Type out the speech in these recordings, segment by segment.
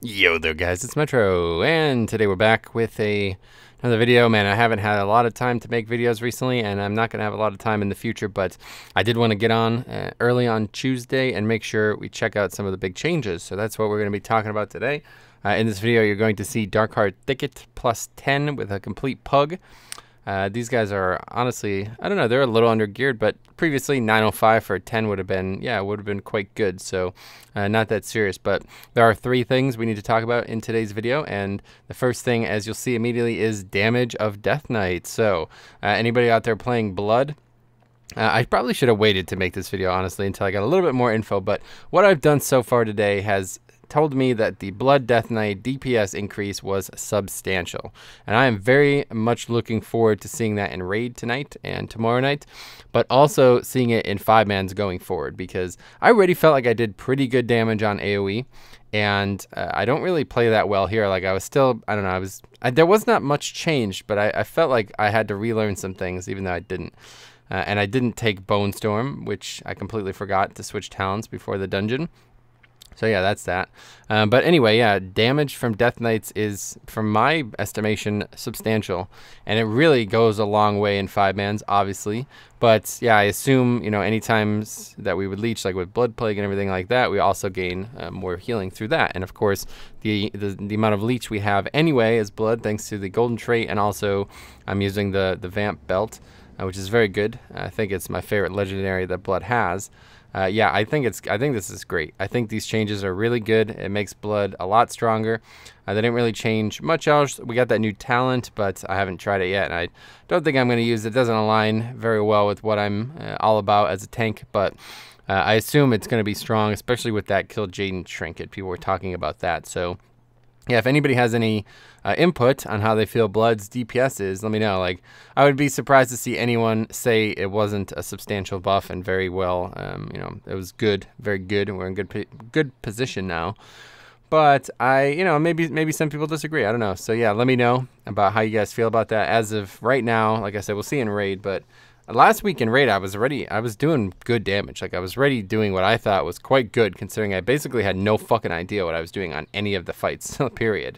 Yo there guys, it's Metro, and today we're back with another video. Man, I haven't had a lot of time to make videos recently, and I'm not going to have a lot of time in the future, but I did want to get on early on Tuesday and make sure we check out some of the big changes. So that's what we're going to be talking about today. In this video, you're going to see Darkheart Thicket plus 10 with a complete PUG. These guys are honestly, I don't know, they're a little under geared, but previously 905 for a 10 would have been, would have been quite good. So not that serious, but there are three things we need to talk about in today's video. And the first thing, as you'll see immediately, is damage of Death Knight. So anybody out there playing Blood, I probably should have waited to make this video, honestly, until I got a little bit more info. But what I've done so far today has told me that the Blood Death Knight DPS increase was substantial, and I am very much looking forward to seeing that in Raid tonight and tomorrow night, but also seeing it in 5-mans going forward, because I already felt like I did pretty good damage on AoE, and I don't really play that well here. Like, I was still, I don't know, there was not much changed, but I felt like I had to relearn some things, even though I didn't. And I didn't take Bone Storm, which I completely forgot to switch talents before the dungeon. So yeah, that's that. But anyway, yeah, damage from Death Knights is, from my estimation, substantial. And it really goes a long way in 5-mans, obviously. But yeah, I assume, any times that we would leech, like with Blood Plague and everything like that, we also gain more healing through that. And of course, the amount of leech we have anyway is Blood, thanks to the golden trait. And also, I'm using the Vamp Belt, which is very good. I think it's my favorite legendary that Blood has. Yeah, I think this is great. I think these changes are really good. It makes Blood a lot stronger. They didn't really change much else. We got that new talent, but I haven't tried it yet, and I don't think I'm going to use it. It doesn't align very well with what I'm all about as a tank, but I assume it's going to be strong, especially with that Kill Jaden trinket. People were talking about that, so yeah, if anybody has any input on how they feel Blood's DPS is, let me know. Like, I would be surprised to see anyone say it wasn't a substantial buff and very well, it was good, very good, and we're in good position now. But maybe some people disagree. I don't know. So yeah, let me know about how you guys feel about that. As of right now, like I said, we'll see in Raid, but last week in Raid, I was doing good damage. Like, I was already doing what I thought was quite good, considering I basically had no fucking idea what I was doing on any of the fights, period.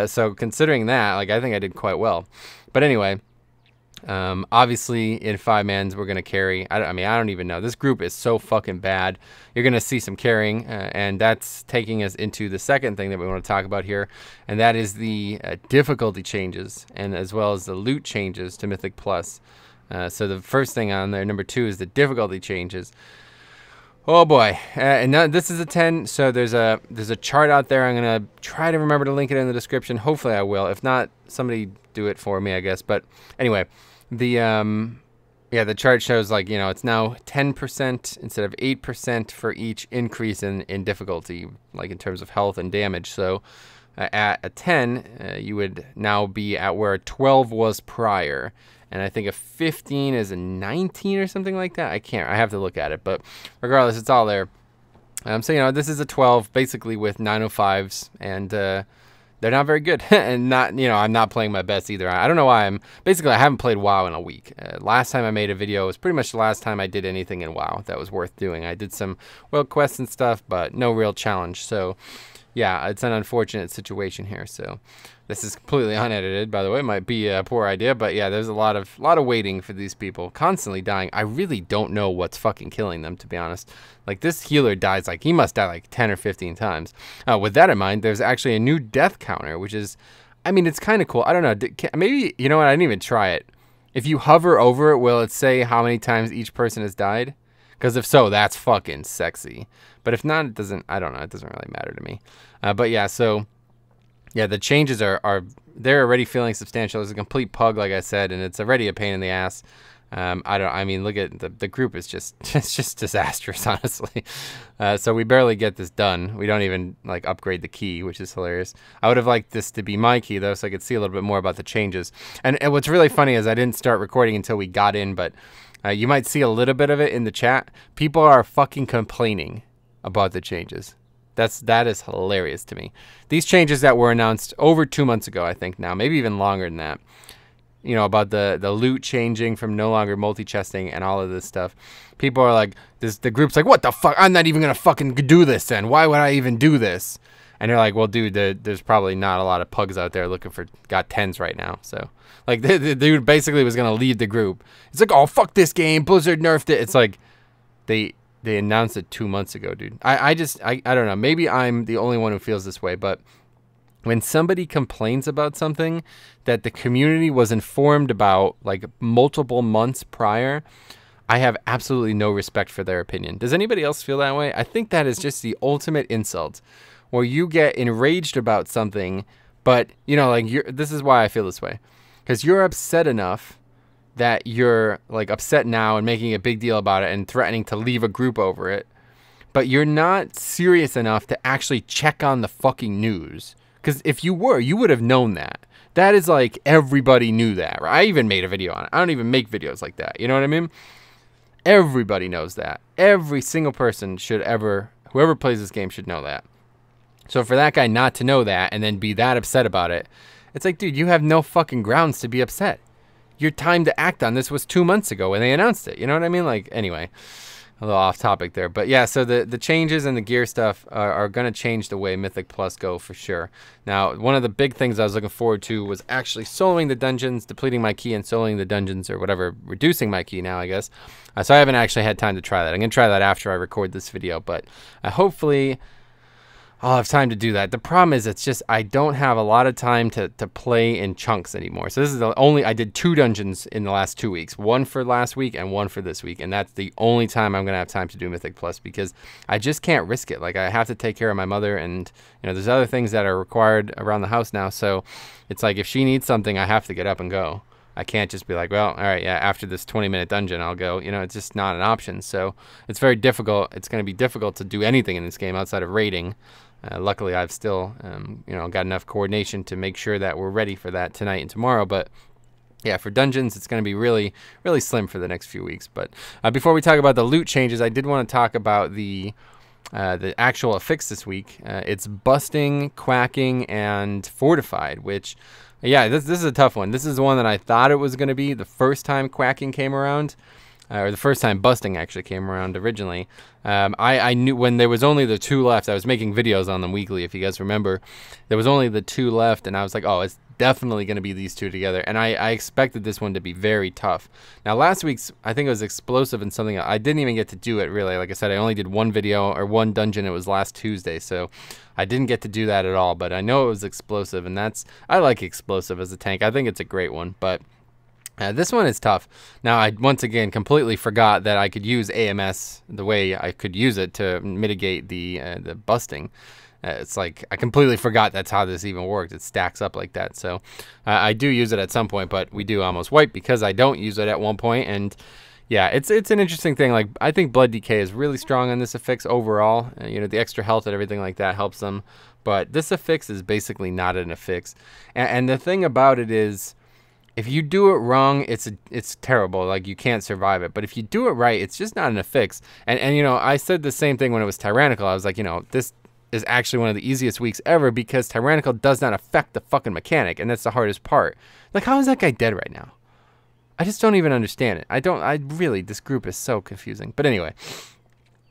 So considering that, like, I think I did quite well. But anyway, obviously in 5-mans, we're going to carry. I don't even know. This group is so fucking bad. You're going to see some carrying, and that's taking us into the second thing that we want to talk about here, and that is the difficulty changes, and as well as the loot changes to Mythic Plus. So the first thing on there, number 2, is the difficulty changes. Oh boy, and now this is a 10. So there's a chart out there. I'm gonna try to remember to link it in the description. Hopefully I will. If not, somebody do it for me, I guess. But anyway, the chart shows, like, it's now 10% instead of 8% for each increase in difficulty, like in terms of health and damage. So at a 10, you would now be at where a 12 was prior. And I think a 15 is a 19 or something like that. I have to look at it, but regardless, it's all there. So, this is a 12 basically with 905s, and they're not very good. And I'm not playing my best either. I don't know why. I haven't played WoW in a week. Last time I made a video was pretty much the last time I did anything in WoW that was worth doing. I did some world quests and stuff, but no real challenge. So yeah, it's an unfortunate situation here. So this is completely unedited, by the way. It might be a poor idea, but yeah, there's a lot of waiting for these people, constantly dying. I really don't know what's fucking killing them, to be honest. Like, this healer dies, like, he must die like 10 or 15 times. With that in mind, there's actually a new death counter, which is, it's kind of cool. I don't know. Maybe, you know what? I didn't even try it. If you hover over it, will it say how many times each person has died? Because if so, that's fucking sexy. But if not, it doesn't, I don't know. It doesn't really matter to me. But yeah, so yeah, the changes are they're already feeling substantial. It's a complete PUG, like I said, and it's already a pain in the ass. Look at the group is just it's just disastrous, honestly. So we barely get this done. We don't even like upgrade the key, which is hilarious. I would have liked this to be my key though, so I could see a little bit more about the changes. And what's really funny is I didn't start recording until we got in, but you might see a little bit of it in the chat. People are fucking complaining about the changes. That is hilarious to me. These changes that were announced over 2 months ago, I think now, maybe even longer than that. About the loot changing from no longer multi-chesting and all of this stuff. People are like, the group's like, what the fuck? I'm not even gonna fucking do this then. Why would I even do this? And they're like, well, dude, there's probably not a lot of pugs out there looking for got 10s right now. So, like, the dude basically was going to leave the group. It's like, oh, fuck this game. Blizzard nerfed it. It's like, they announced it 2 months ago, dude. I don't know. Maybe I'm the only one who feels this way, but when somebody complains about something that the community was informed about, like, multiple months prior, I have absolutely no respect for their opinion. Does anybody else feel that way? I think that is just the ultimate insult, where you get enraged about something, but, you know, like, this is why I feel this way. Because you're upset enough that you're, like, upset now and making a big deal about it and threatening to leave a group over it. But you're not serious enough to actually check on the fucking news. Because if you were, you would have known that. That is like, everybody knew that, right? I even made a video on it. I don't even make videos like that. You know what I mean? Everybody knows that. Every single person should ever, whoever plays this game should know that. So for that guy not to know that and then be that upset about it, it's like, dude, you have no fucking grounds to be upset. Your time to act on this was 2 months ago when they announced it. You know what I mean? Like, anyway, a little off topic there. But yeah, so the changes and the gear stuff are going to change the way Mythic Plus go for sure. Now, one of the big things I was looking forward to was actually soloing the dungeons, depleting my key and soloing the dungeons or whatever, reducing my key now, I guess. So I haven't actually had time to try that. I'm going to try that after I record this video, but hopefully I'll have time to do that. The problem is it's just I don't have a lot of time to play in chunks anymore. So this is the only, I did 2 dungeons in the last 2 weeks. One for last week and one for this week. And that's the only time I'm going to have time to do Mythic Plus because I just can't risk it. Like, I have to take care of my mother and, you know, there's other things that are required around the house now. So it's like if she needs something, I have to get up and go. I can't just be like, well, all right, yeah, after this 20-minute dungeon, I'll go. You know, it's just not an option. So it's very difficult. It's going to be difficult to do anything in this game outside of raiding. Luckily, I've still, you know, got enough coordination to make sure that we're ready for that tonight and tomorrow. But yeah, for dungeons, it's going to be really, really slim for the next few weeks. But before we talk about the loot changes, I did want to talk about the actual affix this week. It's busting, quacking, and fortified, which, yeah, this is a tough one. This is the one that I thought it was going to be the first time quacking came around. Or the first time busting actually came around originally. I knew when there was only the 2 left. I was making videos on them weekly, if you guys remember. There was only the 2 left, and I was like, oh, it's definitely going to be these 2 together. And I expected this one to be very tough. Now, last week's, I think it was explosive and something. I didn't even get to do it, really. Like I said, I only did 1 video or 1 dungeon. It was last Tuesday, so I didn't get to do that at all. But I know it was explosive, and I like explosive as a tank. I think it's a great one, but this one is tough. Now, I once again completely forgot that I could use AMS the way I could use it to mitigate the busting. It's like I completely forgot that's how this even worked. It stacks up like that. So I do use it at some point, but we do almost wipe because I don't use it at one point. And yeah, it's an interesting thing. Like, I think Blood Decay is really strong on this affix overall. You know, the extra health and everything like that helps them. But this affix is basically not an affix. And the thing about it is, if you do it wrong, it's terrible. Like, you can't survive it. But if you do it right, it's just not an affix. And you know, I said the same thing when it was tyrannical. I was like, you know, this is actually one of the easiest weeks ever because tyrannical does not affect the fucking mechanic, and that's the hardest part. Like, how is that guy dead right now? I just don't even understand it. This group is so confusing. But anyway,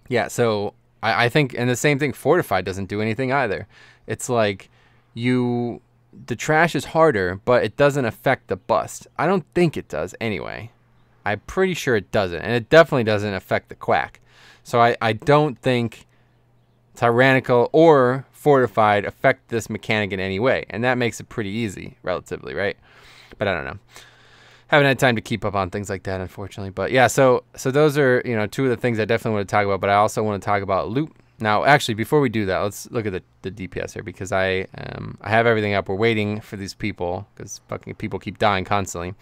yeah, so I think, and the same thing, fortified doesn't do anything either. It's like the trash is harder, but it doesn't affect the bust. I don't think it does anyway. I'm pretty sure it doesn't, and it definitely doesn't affect the quack. So I don't think tyrannical or fortified affect this mechanic in any way, and that makes it pretty easy, relatively, right? But I don't know. Haven't had time to keep up on things like that, unfortunately. But yeah, so those are, you know, 2 of the things I definitely want to talk about, but I also want to talk about loot. Now, actually, before we do that, let's look at the DPS here, because I have everything up. We're waiting for these people, because fucking people keep dying constantly.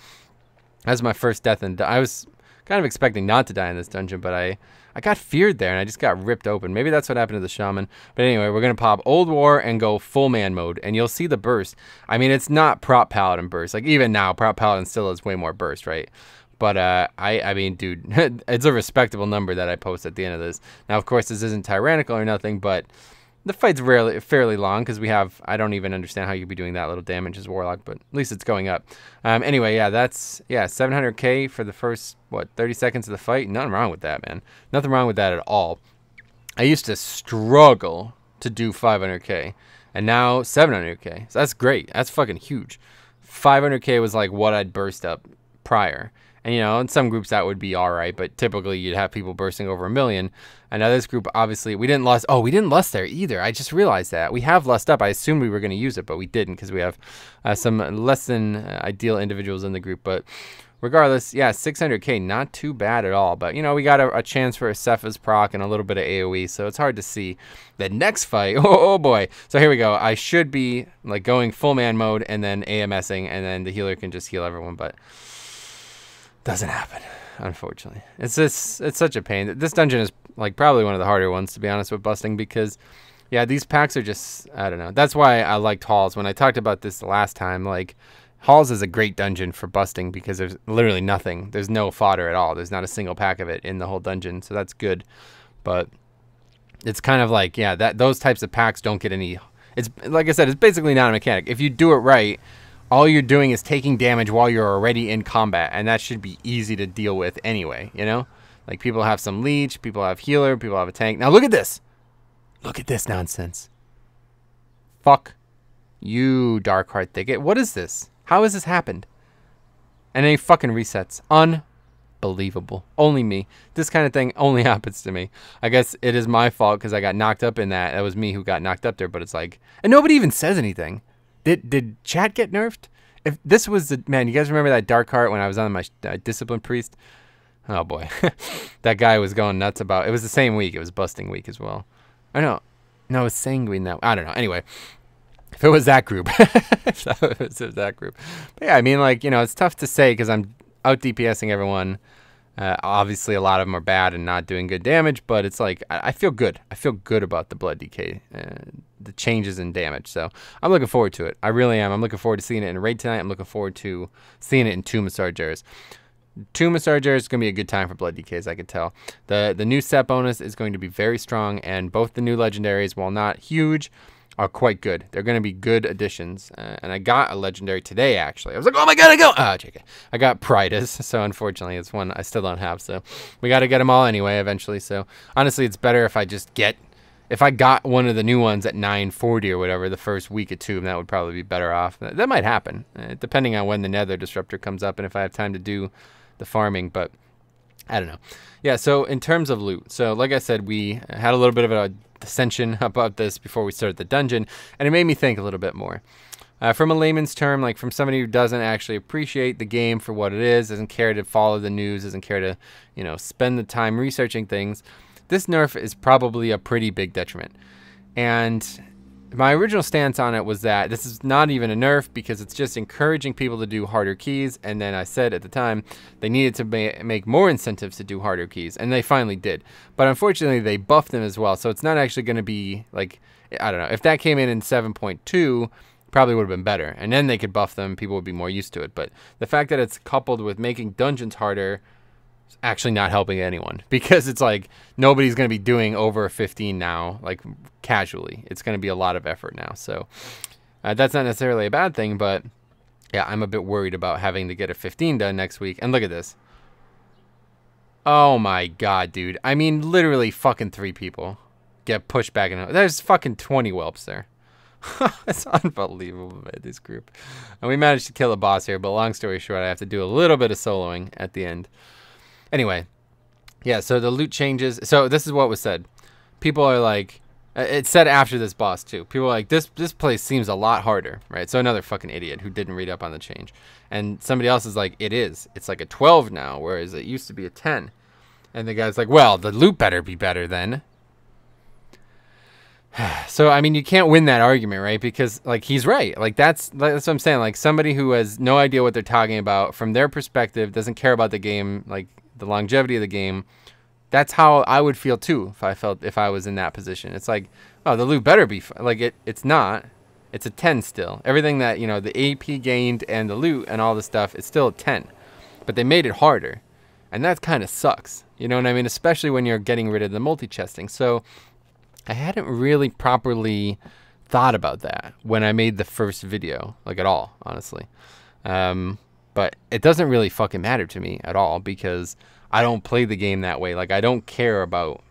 That's my first death, and I was kind of expecting not to die in this dungeon, but I got feared there, and I just got ripped open. Maybe that's what happened to the Shaman. But anyway, we're going to pop Old War and go full man mode, and you'll see the burst. I mean, it's not Prop Paladin burst. Like, even now, Prop Paladin still has way more burst, right? But I mean, dude, it's a respectable number that I post at the end of this. Now, of course, this isn't tyrannical or nothing, but the fight's fairly long because I don't even understand how you could be doing that little damage as Warlock, but at least it's going up. Anyway, yeah, that's 700k for the first, 30 seconds of the fight. Nothing wrong with that, man. Nothing wrong with that at all. I used to struggle to do 500k. and now 700k. So that's great. That's fucking huge. 500k was like what I'd burst up prior. And, you know, in some groups that would be all right, but typically you'd have people bursting over 1 million. And now this group, obviously, we didn't lust. Oh, we didn't lust there either. I just realized that. We have lust up. I assumed we were going to use it, but we didn't because we have some less than ideal individuals in the group. But regardless, yeah, 600k, not too bad at all. But, you know, we got a chance for a Cephas proc and a little bit of AoE, so it's hard to see. The next fight, oh boy. So here we go. I should be, like, going full man mode and then AMSing, and then the healer can just heal everyone, but doesn't happen, unfortunately. It's such a pain. This dungeon is, like, probably one of the harder ones, to be honest, with busting, because, yeah, these packs are just, I don't know. That's why I liked Halls. When I talked about this the last time, like, Halls is a great dungeon for busting because there's literally nothing. There's no fodder at all. There's not a single pack of it in the whole dungeon, so that's good. But it's kind of like, yeah, those types of packs don't get any. It's like I said, it's basically not a mechanic. If you do it right, all you're doing is taking damage while you're already in combat, and that should be easy to deal with anyway, you know? Like, people have some leech, people have healer, people have a tank. Now look at this. Look at this nonsense. Fuck you, Darkheart Thicket. What is this? How has this happened? And then he fucking resets. Unbelievable. Only me. This kind of thing only happens to me. I guess it is my fault because I got knocked up in that. That was me who got knocked up there, but it's like, and nobody even says anything. Did chat get nerfed? If this was the, man, you guys remember that Darkheart when I was on my Discipline Priest? Oh boy. That guy was going nuts about, it was the same week. It was busting week as well. I know. No, it was Sanguine that, I don't know. Anyway. If it was that group. If it was that group. But yeah, I mean, like, you know, it's tough to say because I'm out DPSing everyone. Obviously, a lot of them are bad and not doing good damage, but it's like, I feel good. I feel good about the blood decay, the changes in damage. So I'm looking forward to it. I really am. I'm looking forward to seeing it in Raid tonight. I'm looking forward to seeing it in Tomb of Sargeras. Tomb of Sargeras is going to be a good time for blood decays, I could tell. The new set bonus is going to be very strong, and both the new legendaries, while not huge, are quite good. They're going to be good additions. And I got a legendary today, actually. I was like, oh my god, I got Pridus, so unfortunately it's one I still don't have. So we got to get them all anyway eventually. So honestly, it's better if I just get, if I got one of the new ones at 940 or whatever the first week or two, that would probably be better off. That might happen, depending on when the Nether Disruptor comes up and if I have time to do the farming, but I don't know. Yeah, so in terms of loot, so like I said, we had a little bit of a dissension about this before we started the dungeon, and it made me think a little bit more. From a layman's term, like from somebody who doesn't actually appreciate the game for what it is, doesn't care to follow the news, doesn't care to, you know, spend the time researching things, this nerf is probably a pretty big detriment. And my original stance on it was that this is not even a nerf because it's just encouraging people to do harder keys. And then I said at the time they needed to make more incentives to do harder keys, and they finally did. But unfortunately, they buffed them as well. So it's not actually going to be like, I don't know, if that came in 7.2, probably would have been better. And then they could buff them. People would be more used to it. But the fact that it's coupled with making dungeons harder, actually not helping anyone, because it's like nobody's going to be doing over 15 now, like casually. It's going to be a lot of effort now. So that's not necessarily a bad thing, but yeah, I'm a bit worried about having to get a 15 done next week. And look at this. Oh my god, dude. I mean, literally fucking 3 people get pushed back in. There's fucking 20 whelps there. It's unbelievable, man, this group. And we managed to kill a boss here, but long story short, I have to do a little bit of soloing at the end. Anyway, yeah, so the loot changes. So this is what was said. People are like, it's said after this boss too. People are like, this place seems a lot harder, right? So another fucking idiot who didn't read up on the change. And somebody else is like, it is. It's like a 12 now, whereas it used to be a 10. And the guy's like, well, the loot better be better then. So, I mean, you can't win that argument, right? Because, like, he's right. Like, that's what I'm saying. Like, somebody who has no idea what they're talking about, from their perspective, doesn't care about the game, like, the longevity of the game. That's how I would feel, too, if I was in that position. It's like, oh, the loot better be... Like, it's not. It's a 10 still. Everything that, you know, the AP gained and the loot and all the stuff, it's still a 10. But they made it harder. And that kind of sucks. You know what I mean? Especially when you're getting rid of the multi-chesting. So... I hadn't really properly thought about that when I made the first video, like at all, honestly. But it doesn't really fucking matter to me at all because I don't play the game that way. Like, I don't care about...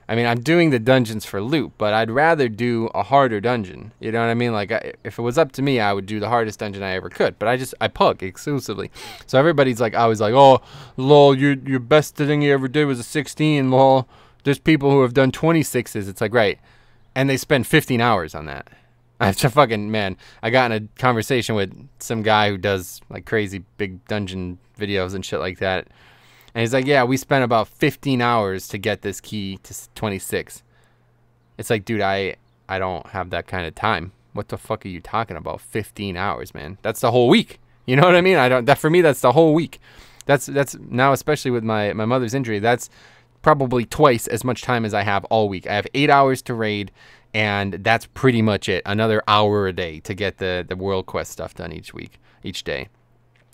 I mean, I'm doing the dungeons for loot, but I'd rather do a harder dungeon. You know what I mean? Like, if it was up to me, I would do the hardest dungeon I ever could. But I PUG exclusively. So everybody's like, always like, oh, lol, your best thing you ever did was a 16, lol. There's people who have done 26s. It's like, right. And they spend 15 hours on that. I fucking, man, I got in a conversation with some guy who does, like, crazy big dungeon videos and shit like that. And he's like, yeah, we spent about 15 hours to get this key to 26. It's like, dude, I don't have that kind of time. What the fuck are you talking about? 15 hours, man. That's the whole week. You know what I mean? For me, that's the whole week. That's now, especially with my mother's injury, that's probably twice as much time as I have all week. I have 8 hours to raid, and that's pretty much it. Another hour a day to get the world quest stuff done each day.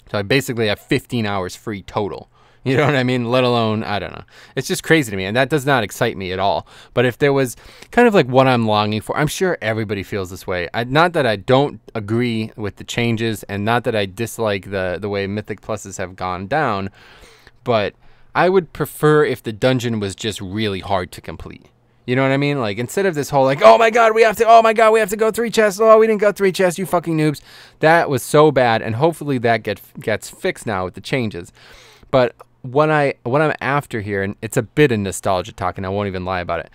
So I basically have 15 hours free total. You know what I mean? Let alone, I don't know. It's just crazy to me, and that does not excite me at all. But if there was kind of like what I'm longing for, I'm sure everybody feels this way. Not that I don't agree with the changes, and not that I dislike the way Mythic Pluses have gone down, but I would prefer if the dungeon was just really hard to complete. You know what I mean? Like, instead of this whole, like, oh my god, we have to go 3 chests. Oh, we didn't go 3 chests, you fucking noobs. That was so bad, and hopefully that gets fixed now with the changes. But what I'm after here, and it's a bit of nostalgia talking, I won't even lie about it,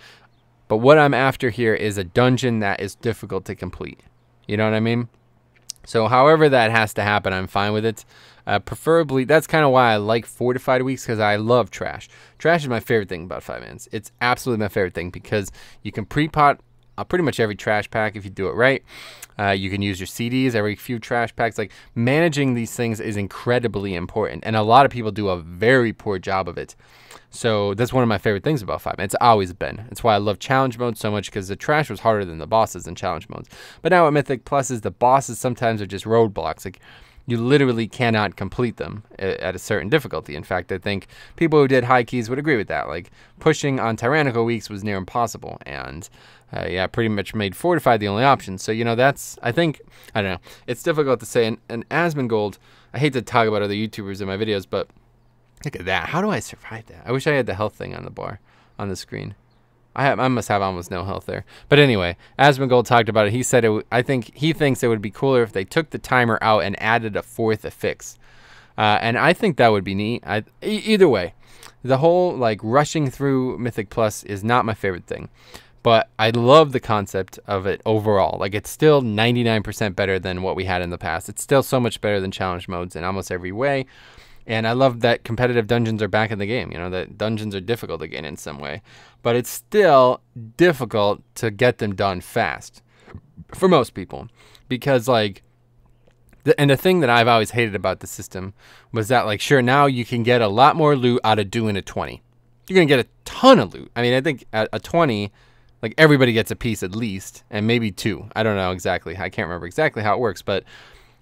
but what I'm after here is a dungeon that is difficult to complete. You know what I mean? So however that has to happen, I'm fine with it. Preferably, that's kind of why I like Fortified weeks, because I love trash. Trash is my favorite thing about 5-mans. It's absolutely my favorite thing, because you can pre-pot pretty much every trash pack if you do it right. You can use your CDs every few trash packs. Like, managing these things is incredibly important, and a lot of people do a very poor job of it. So that's one of my favorite things about 5-man. It's always been. It's why I love challenge mode so much, because the trash was harder than the bosses in challenge modes. But now at Mythic Pluses, the bosses sometimes are just roadblocks. Like, you literally cannot complete them at a certain difficulty. In fact, I think people who did high keys would agree with that. Like, pushing on Tyrannical weeks was near impossible, and yeah, pretty much made Fortified the only option. So, you know, that's, I think, I don't know. It's difficult to say. And Asmongold, I hate to talk about other YouTubers in my videos, but look at that. How do I survive that? I wish I had the health thing on the bar, on the screen. I must have almost no health there. But anyway, Asmongold talked about it. He said, I think he thinks it would be cooler if they took the timer out and added a 4th affix. And I think that would be neat. Either way, the whole, like, rushing through Mythic Plus is not my favorite thing. But I love the concept of it overall. Like, it's still 99% better than what we had in the past. It's still so much better than challenge modes in almost every way. And I love that competitive dungeons are back in the game. You know, that dungeons are difficult again in some way. But it's still difficult to get them done fast for most people. Because, like, and the thing that I've always hated about the system was that, like, sure, now you can get a lot more loot out of doing a 20. You're going to get a ton of loot. I mean, I think a 20... like, everybody gets a piece at least, and maybe 2. I don't know exactly. I can't remember exactly how it works, but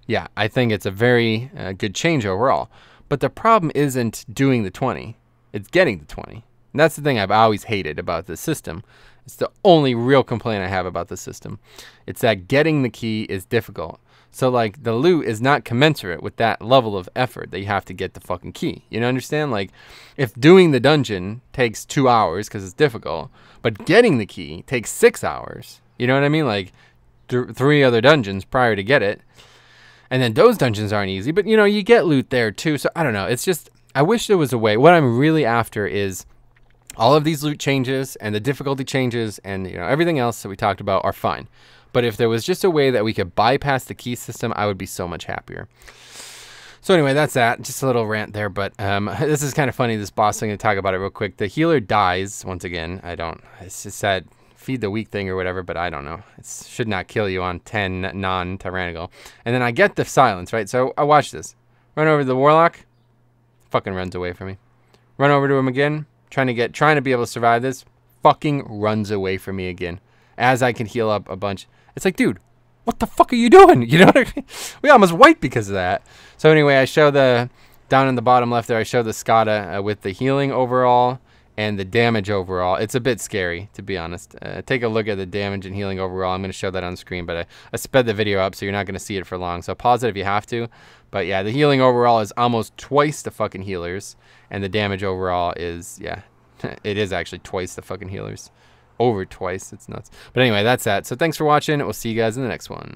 yeah, I think it's a very good change overall. But the problem isn't doing the 20. It's getting the 20. And that's the thing I've always hated about this system. It's the only real complaint I have about the system. It's that getting the key is difficult. So, like, the loot is not commensurate with that level of effort that you have to get the fucking key. You know, understand? Like, if doing the dungeon takes 2 hours because it's difficult, but getting the key takes 6 hours, you know what I mean? Like, 3 other dungeons prior to get it. And then those dungeons aren't easy, but, you know, you get loot there too. So, I don't know. It's just, I wish there was a way. What I'm really after is all of these loot changes and the difficulty changes and, you know, everything else that we talked about are fine. But if there was just a way that we could bypass the key system, I would be so much happier. So anyway, that's that. Just a little rant there, but this is kind of funny, this boss thing, to talk about it real quick. The healer dies, once again. It's just that feed the weak thing or whatever, but I don't know. It should not kill you on 10 non-tyrannical. And then I get the silence, right? So I watch this. Run over to the Warlock. Fucking runs away from me. Run over to him again. Trying to be able to survive this. Fucking runs away from me again. As I can heal up a bunch. It's like, dude, what the fuck are you doing? You know what I mean? We almost wiped because of that. So anyway, I show down in the bottom left there, I show the Skada with the healing overall and the damage overall. It's a bit scary, to be honest. Take a look at the damage and healing overall. I'm going to show that on the screen, but I sped the video up, so you're not going to see it for long. So pause it if you have to. But yeah, the healing overall is almost twice the fucking healers, and the damage overall is, yeah, It is actually twice the fucking healers. Over twice. It's nuts. But anyway, that's that. So thanks for watching. We'll see you guys in the next one.